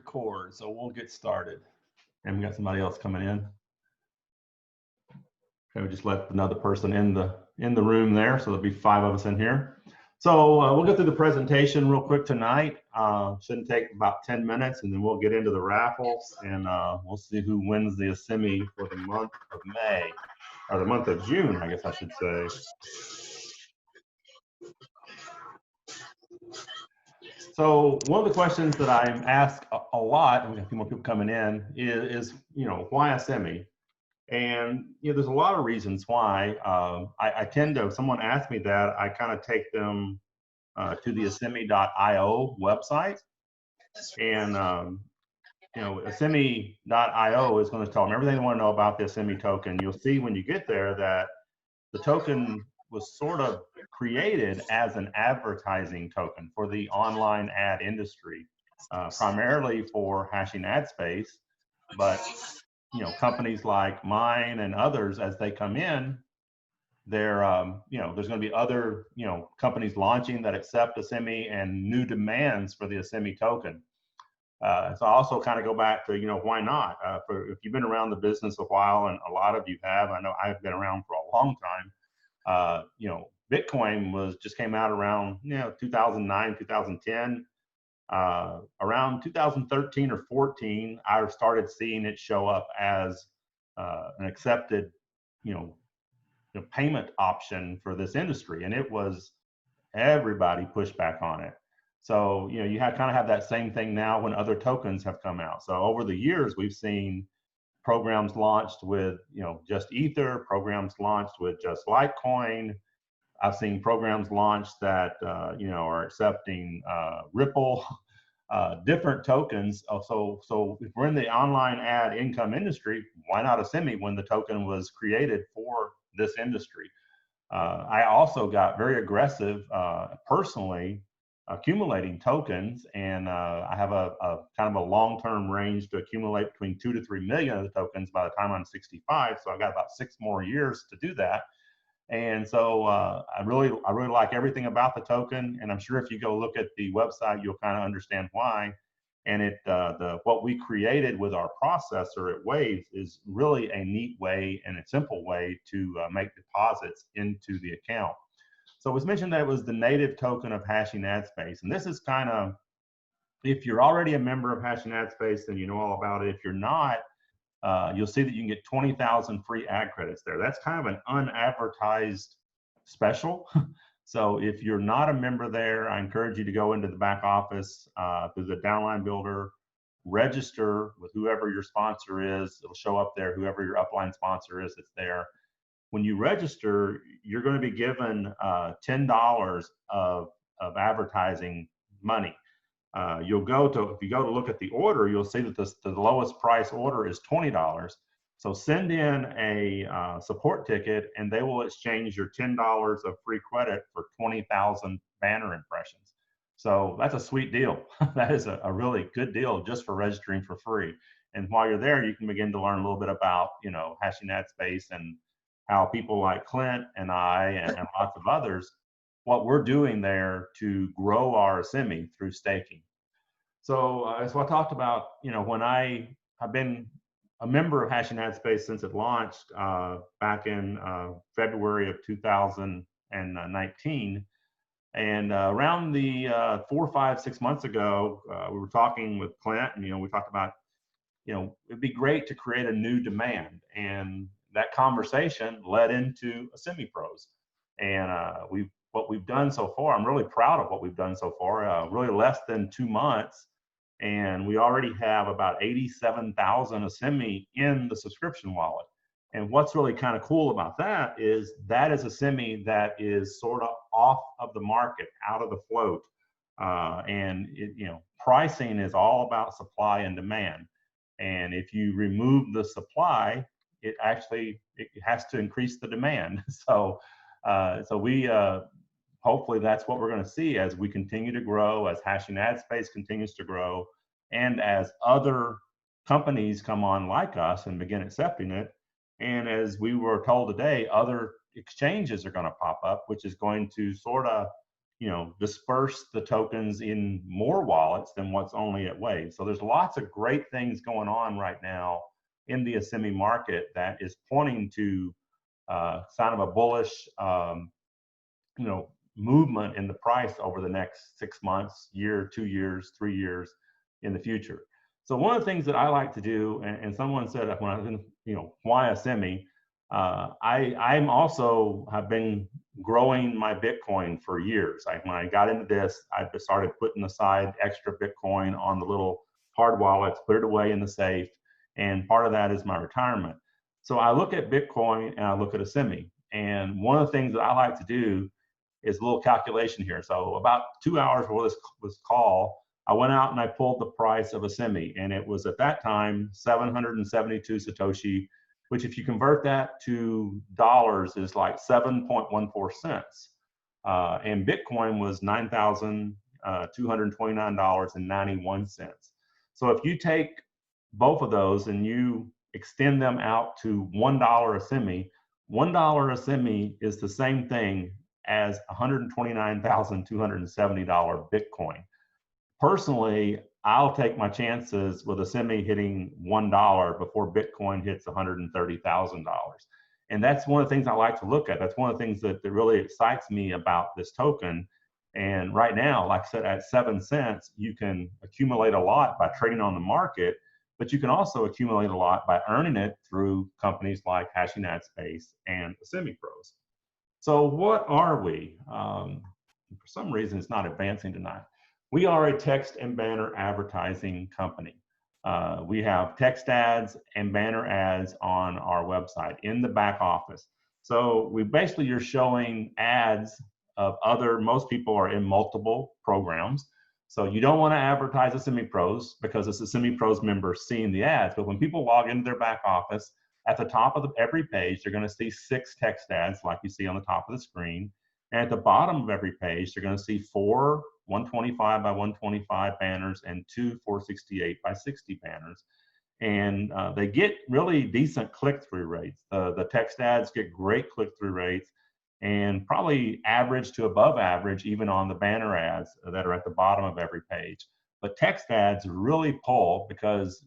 record, so we'll get started. And we got somebody else coming in. Okay, we just let another person in the room there, so there'll be 5 of us in here. So we'll go through the presentation real quick tonight. Shouldn't take about 10 minutes, and then we'll get into the raffles, and we'll see who wins the Asimi for the month of May, or the month of June, I guess I should say. So one of the questions that I'm asked a lot, and we got a few more people coming in, is why Asimi? And there's a lot of reasons why. I tend to, if someone asks me that, I kind of take them to the Asimi.io website, and Asimi.io is going to tell them everything they want to know about the Asimi token. You'll see when you get there that the token was sort of created as an advertising token for the online ad industry, primarily for hashing ad space. But companies like mine and others, as they come in, they're there's going to be other companies launching that accept Asimi and new demands for the Asimi token. So I also kind of go back to why not? If you've been around the business a while, and a lot of you have, I know I've been around for a long time. Bitcoin just came out around 2009, 2010. Around 2013 or 14, I started seeing it show up as an accepted, payment option for this industry, and it was everybody pushed back on it. So you kind of have that same thing now when other tokens have come out. So over the years, we've seen programs launched with just Ether, programs launched with just Litecoin. I've seen programs launched that are accepting Ripple, different tokens. So if we're in the online ad income industry, why not Asimi when the token was created for this industry? I also got very aggressive personally accumulating tokens, and I have a kind of a long-term range to accumulate between 2 to 3 million of the tokens by the time I'm 65. So I've got about 6 more years to do that. And so I really like everything about the token, and I'm sure if you go look at the website, you'll kind of understand why. And what we created with our processor at Waves is really a neat way and a simple way to make deposits into the account. So it was mentioned that it was the native token of hashing ad space, and this is kind of, if you're already a member of hashing ad space, then you know all about it. If you're not, you'll see that you can get 20,000 free ad credits there. That's kind of an unadvertised special. So if you're not a member there, I encourage you to go into the back office through the downline builder, register with whoever your sponsor is. It'll show up there, whoever your upline sponsor is, it's there. When you register, you're going to be given $10 of advertising money. If you go to look at the order, you'll see that the lowest price order is $20. So send in a support ticket, and they will exchange your $10 of free credit for 20,000 banner impressions. So that's a sweet deal. That is a really good deal just for registering for free. And while you're there, you can begin to learn a little bit about hashing ad space and how people like Clint and I and lots of others, what we're doing there to grow our Asimi through staking. So as I talked about, when I've been a member of hashing ad space since it launched back in February of 2019. And around the 4, 5, 6 months ago, we were talking with Clint, and we talked about, it'd be great to create a new demand. And that conversation led into Asimi Pros. And what we've done so far, I'm really proud of what we've done so far, really less than 2 months. And we already have about 87,000 Asimi in the subscription wallet. And what's really kind of cool about that is Asimi that is sort of off of the market, out of the float. And pricing is all about supply and demand. And if you remove the supply, it has to increase the demand. So we hopefully that's what we're going to see as we continue to grow, as hashing ad space continues to grow, and as other companies come on like us and begin accepting it. And as we were told today, other exchanges are going to pop up, which is going to sort of disperse the tokens in more wallets than what's only at Wave. So there's lots of great things going on right now in the Asimi market that is pointing to kind of a bullish, movement in the price over the next 6 months, year, 2 years, 3 years in the future. So one of the things that I like to do, and someone said when I was in, why Asimi, I'm also have been growing my Bitcoin for years. When I got into this, I just started putting aside extra Bitcoin on the little hard wallets, put it away in the safe, and part of that is my retirement. So I look at Bitcoin and I look at Asimi, and one of the things that I like to do is a little calculation here. So about 2 hours before this call, I went out and I pulled the price of Asimi, and it was at that time 772 Satoshi, which if you convert that to dollars is like 7.14 cents. And Bitcoin was $9,229.91. So if you take both of those and you extend them out to $1 Asimi, $1 Asimi is the same thing as $129,270 Bitcoin. Personally, I'll take my chances with Asimi hitting $1 before Bitcoin hits $130,000. And that's one of the things I like to look at. That's one of the things that really excites me about this token. And right now, like I said, at 7 cents, you can accumulate a lot by trading on the market, but you can also accumulate a lot by earning it through companies like Hashing Ad Space and Asimi Pros. So what are we? For some reason, it's not advancing tonight. We are a text and banner advertising company. We have text ads and banner ads on our website in the back office. So we basically, you're showing ads of most people are in multiple programs. So you don't want to advertise Asimi Pros because it's Asimi Pros members seeing the ads. But when people log into their back office, at the top of every page, they're going to see 6 text ads like you see on the top of the screen. And at the bottom of every page, they're going to see 4 125 by 125 banners and 2 468 by 60 banners. And they get really decent click-through rates. The text ads get great click-through rates and probably average to above average even on the banner ads that are at the bottom of every page. But text ads really pull because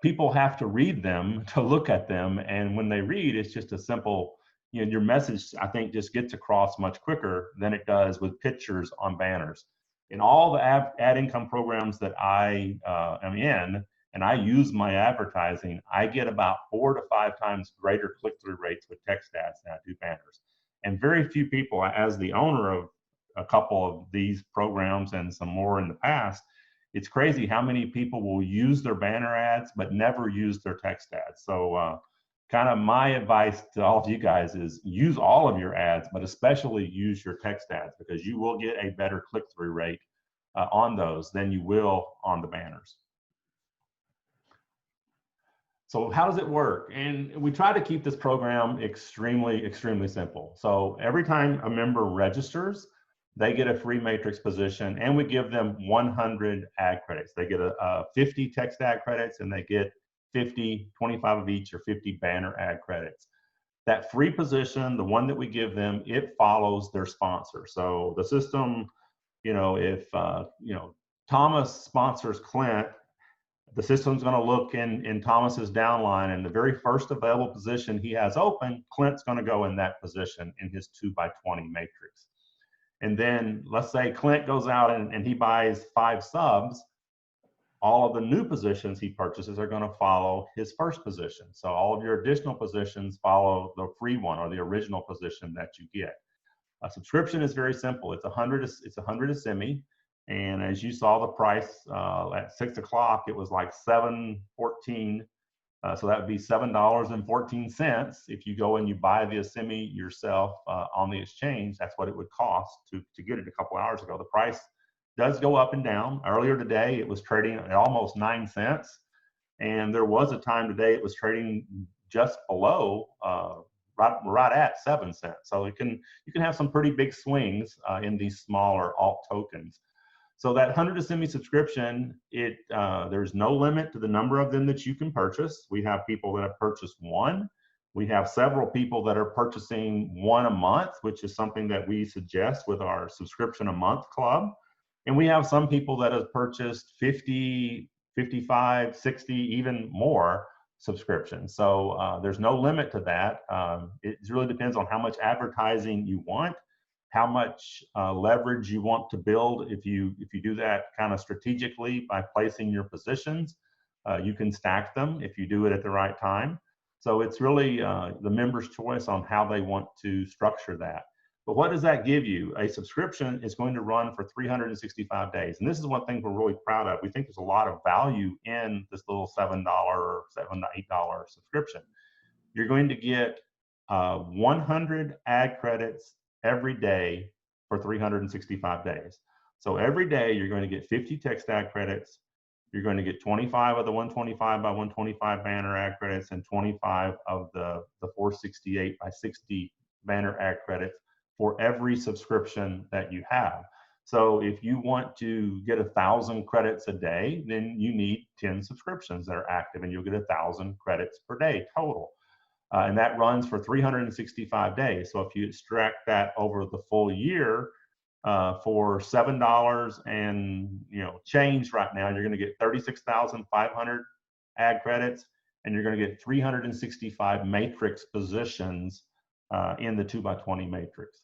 people have to read them to look at them. And when they read, it's just a simple, your message, I think, just gets across much quicker than it does with pictures on banners. In all the ad income programs that I am in, and I use my advertising, I get about 4 to 5 times greater click-through rates with text ads than I do banners. And very few people, as the owner of a couple of these programs and some more in the past, it's crazy how many people will use their banner ads but never use their text ads. So kind of my advice to all of you guys is use all of your ads, but especially use your text ads because you will get a better click-through rate on those than you will on the banners. So how does it work? And we try to keep this program extremely, extremely simple. So every time a member registers, they get a free matrix position, and we give them 100 ad credits. They get a 50 text ad credits, and they get 50, 25 of each, or 50 banner ad credits. That free position, the one that we give them, it follows their sponsor. So the system, if Thomas sponsors Clint, the system's going to look in Thomas's downline, and the very first available position he has open, Clint's going to go in that position in his 2x20 matrix. And then let's say Clint goes out and he buys 5 subs. All of the new positions he purchases are going to follow his first position. So all of your additional positions follow the free one or the original position that you get. A subscription is very simple. It's 100 Asimi. And as you saw the price at 6 o'clock, it was like $7.14. So that would be $7.14. If you go and you buy the Asimi yourself on the exchange, that's what it would cost to get it a couple hours ago. The price does go up and down. Earlier today, it was trading at almost 9 cents. And there was a time today it was trading just below, right at 7 cents. So you can have some pretty big swings in these smaller alt tokens. So that 100 Asimi subscription, there's no limit to the number of them that you can purchase. We have people that have purchased 1. We have several people that are purchasing one a month, which is something that we suggest with our subscription a month club. And we have some people that have purchased 50, 55, 60, even more subscriptions. So there's no limit to that. It really depends on how much advertising you want, how much leverage you want to build. If you do that kind of strategically by placing your positions, you can stack them if you do it at the right time. So it's really the member's choice on how they want to structure that. But what does that give you? A subscription is going to run for 365 days. And this is one thing we're really proud of. We think there's a lot of value in this little $7 or $7 to $8 subscription. You're going to get 100 ad credits every day for 365 days. So every day you're going to get 50 text ad credits. You're going to get 25 of the 125 by 125 banner ad credits and 25 of the 468 by 60 banner ad credits for every subscription that you have. So if you want to get 1,000 credits a day, then you need 10 subscriptions that are active, and you'll get 1,000 credits per day total. And that runs for 365 days. So if you extract that over the full year, for $7 and change right now, you're going to get 36,500 ad credits, and you're going to get 365 matrix positions in the 2x20 matrix.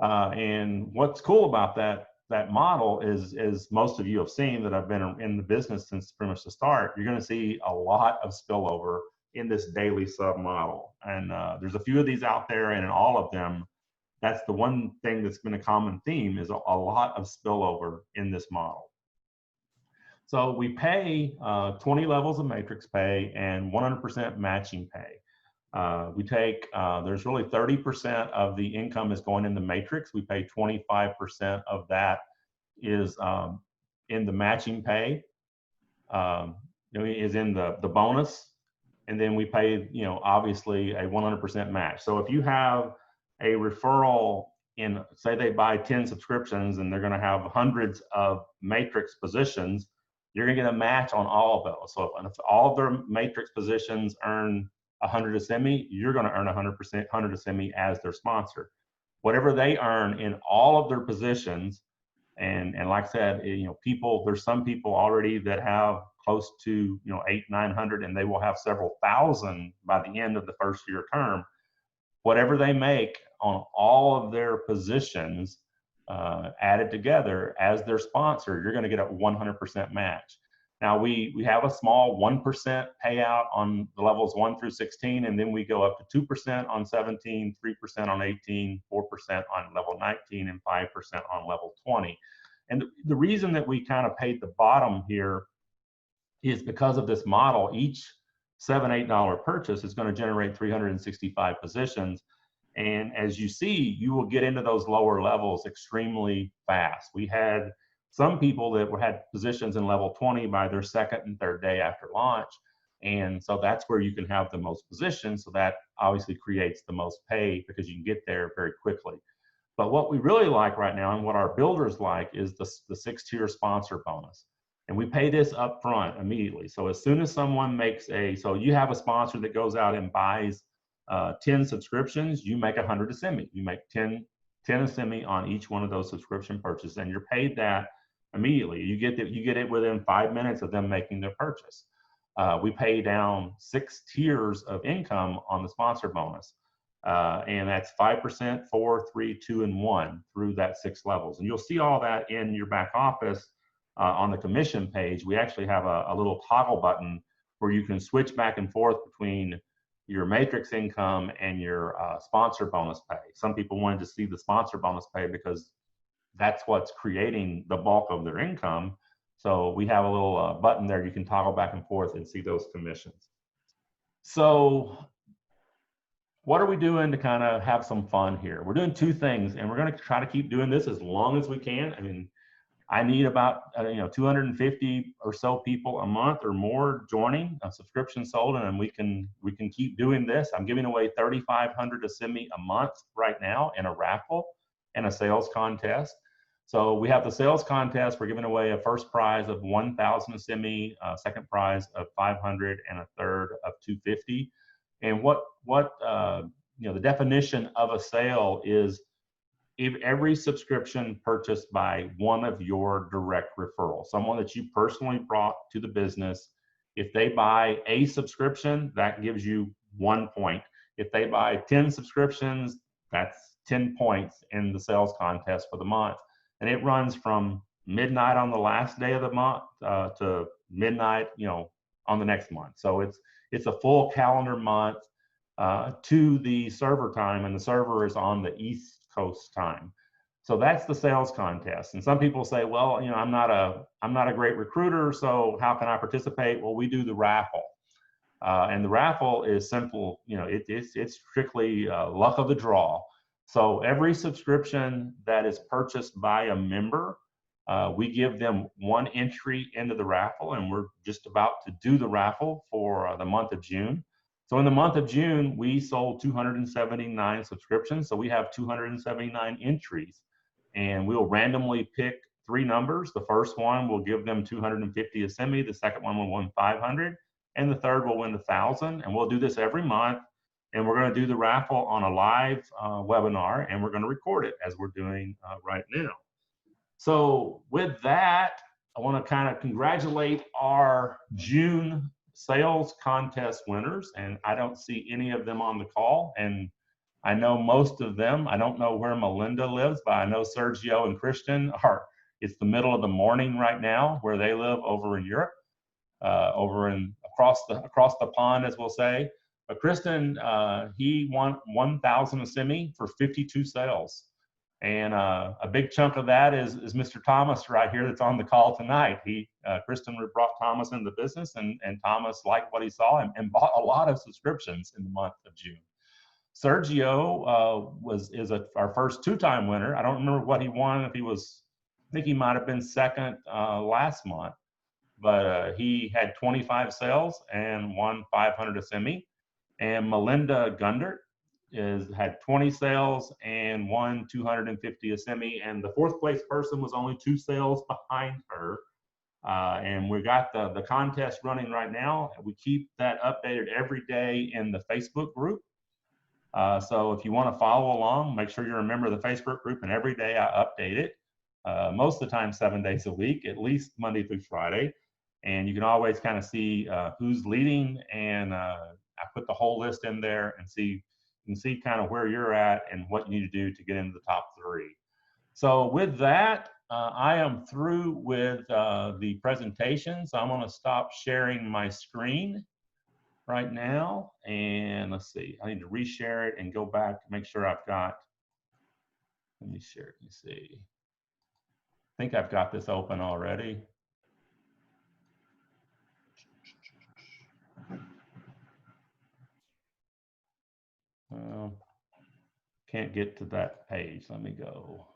And what's cool about that model is most of you have seen that I've been in the business since pretty much the start. You're going to see a lot of spillover in this daily sub model, and there's a few of these out there, and in all of them, that's the one thing that's been a common theme, is a lot of spillover in this model. So we pay 20 levels of matrix pay and 100% matching pay. We take, there's really 30% of the income is going in the matrix. We pay 25% of that is in the matching pay, is in the bonus. And then we pay, obviously a 100% match. So if you have a referral in, say they buy 10 subscriptions and they're going to have hundreds of matrix positions, you're going to get a match on all of those. So if all of their matrix positions earn 100 Asimi, you're going to earn 100% 100 Asimi as their sponsor. Whatever they earn in all of their positions, and like I said, there's some people already that have close to 800-900, and they will have several thousand by the end of the first year term. Whatever they make on all of their positions added together as their sponsor, you're going to get a 100% match. Now we have a small 1% payout on the levels 1 through 16, and then we go up to 2% on 17, 3% on 18, 4% on level 19, and 5% on level 20. And the reason that we kind of paid the bottom here is because of this model. Each $7-8 purchase is going to generate 365 positions. And as you see, you will get into those lower levels extremely fast. We had some people that had positions in level 20 by their second and third day after launch. And so that's where you can have the most positions. So that obviously creates the most pay because you can get there very quickly. But what we really like right now, and what our builders like, is the 6-tier sponsor bonus. And we pay this up front immediately. So as soon as someone makes so you have a sponsor that goes out and buys 10 subscriptions, you make 100 Asimi. You make 10 Asimi on each one of those subscription purchases, and you're paid that immediately. You get it within 5 minutes of them making their purchase. We pay down 6 tiers of income on the sponsor bonus. And that's 5%, 4, 3, 2, and 1 through that 6 levels. And you'll see all that in your back office on the commission page. We actually have a little toggle button where you can switch back and forth between your matrix income and your sponsor bonus pay. Some people wanted to see the sponsor bonus pay because that's what's creating the bulk of their income. So we have a little button there. You can toggle back and forth and see those commissions. So what are we doing to kind of have some fun here? We're doing 2 things, and we're going to try to keep doing this as long as we can. I mean, I need about 250 or so people a month or more joining a subscription sold, and we can keep doing this. I'm giving away 3,500 Asimi a month right now in a raffle and a sales contest. So we have the sales contest. We're giving away a first prize of 1,000 Asimi, a second prize of 500, and a third of 250. And the definition of a sale is if every subscription purchased by one of your direct referrals, someone that you personally brought to the business, if they buy a subscription, that gives you 1 point. If they buy 10 subscriptions, that's 10 points in the sales contest for the month. And it runs from midnight on the last day of the month to midnight, on the next month. So it's a full calendar month to the server time, and the server is on the East Coast time. So that's the sales contest. And some people say, well, I'm not a great recruiter, so how can I participate? Well, we do the raffle. And the raffle is simple, it's strictly luck of the draw. So every subscription that is purchased by a member, we give them one entry into the raffle, and we're just about to do the raffle for the month of June. So in the month of June, we sold 279 subscriptions. So we have 279 entries, and we'll randomly pick 3 numbers. The first one will give them 250 Asimi. The second one will win 500, and the third will win 1,000. And we'll do this every month. And we're going to do the raffle on a live webinar, and we're going to record it as we're doing right now. So with that, I want to kind of congratulate our June sales contest winners, and I don't see any of them on the call, and I know most of them. I don't know where Melinda lives, but I know Sergio and Kristen are, it's the middle of the morning right now where they live over in Europe, across the pond, as we'll say. But Kristen, he won 1,000 Asimi for 52 sales. And a big chunk of that is Mr. Thomas right here that's on the call tonight. Kristen brought Thomas into the business, and Thomas liked what he saw and bought a lot of subscriptions in the month of June. Sergio is our first 2-time winner. I don't remember what he won. I think he might have been second last month, but he had 25 sales and won 500 Asimi. And Melinda Gundert had 20 sales and won 250 Asimi, and the 4th place person was only 2 sales behind her. And we got the contest running right now. We keep that updated every day in the Facebook group. So if you want to follow along, make sure you're a member of the Facebook group, and every day I update it. Most of the time 7 days a week, at least Monday through Friday. And you can always kind of see who's leading, and I put the whole list in there, and you can see kind of where you're at and what you need to do to get into the top 3. So with that, I am through with the presentation. So I'm going to stop sharing my screen right now, and let's see, I need to reshare it and go back to make sure I've got, let me share it, let me see. I think I've got this open already. Can't get to that page. Let me go.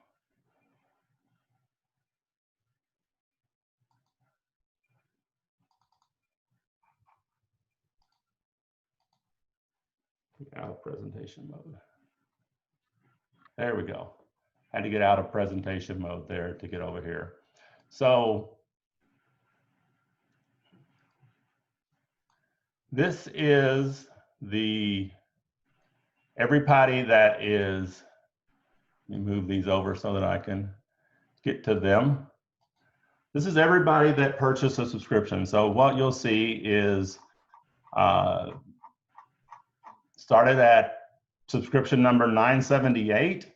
Out of presentation mode. There we go. Had to get out of presentation mode there to get over here. So this is everybody that is, let me move these over so that I can get to them. This is everybody that purchased a subscription. So what you'll see is started at subscription number 978,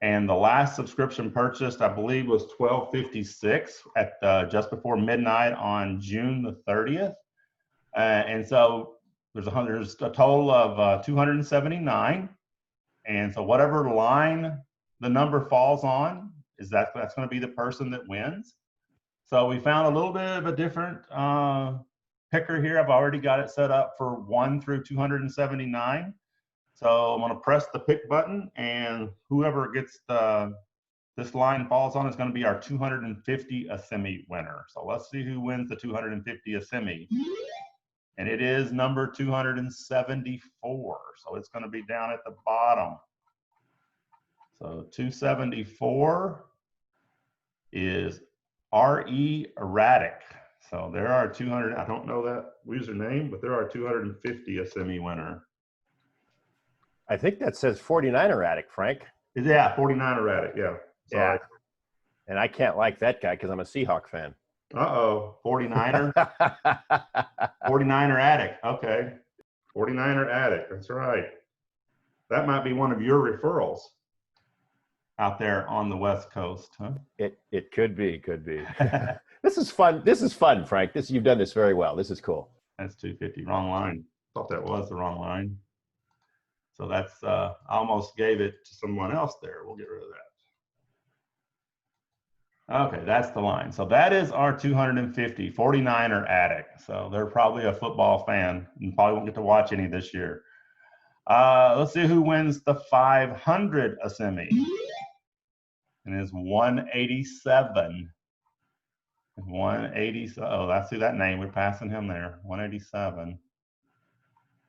and the last subscription purchased, I believe, was 1256 at just before midnight on June the 30th. And so there's a total of 279. And so whatever line the number falls on, that's going to be the person that wins. So we found a little bit of a different picker here. I've already got it set up for 1 through 279. So I'm going to press the pick button, and whoever gets this line falls on is going to be our 250 Asimi winner. So let's see who wins the 250 Asimi. And it is number 274. So it's going to be down at the bottom. So 274 is R.E. Erratic. So there are 200. I don't know that username, but there are 250 Asimi winner. I think that says 49er Addict, Frank. Yeah, 49er Addict. Yeah. Sorry. Yeah. And I can't like that guy because I'm a Seahawk fan. Uh-oh. 49er. 49er Addict. Okay. 49er Addict. That's right. That might be one of your referrals out there on the West Coast, huh? It could be. This is fun. This is fun, Frank. You've done this very well. This is cool. That's 250. Wrong line. Thought that was the wrong line. So that's I almost gave it to someone else there. We'll get rid of that. Okay, that's the line. So that is our 250 49er Addict. So they're probably a football fan and probably won't get to watch any this year. Let's see who wins the 500 Asimi. And it's 187. 187. Oh, I see that name. We're passing him there. 187.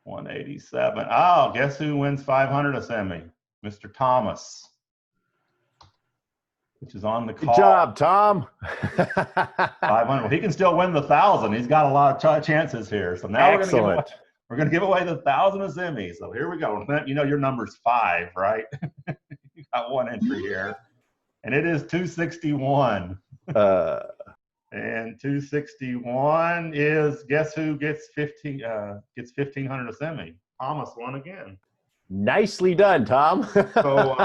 187. Oh, guess who wins 500 Asimi? Mr. Thomas, which is on the call. Good job, Tom. 500. Well, he can still win the 1,000. He's got a lot of chances here. So now Excellent. we're going to give away the 1,000 Asimi. So here we go. You know your number's 5, right? You got one entry here, and it is 261. And 261 is, guess who gets 1,500 Asimi? Thomas won again. Nicely done, Tom. So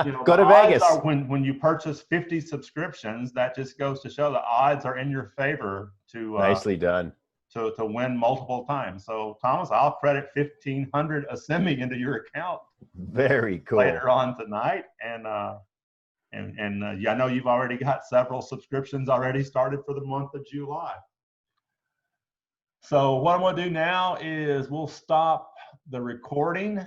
you know, go to Vegas. When you purchase 50 subscriptions, that just goes to show the odds are in your favor to nicely done to win multiple times. So Thomas, I'll credit 1,500 Asimi into your account. Very cool. Later on tonight, and I know you've already got several subscriptions already started for the month of July. So what I'm going to do now is we'll stop the recording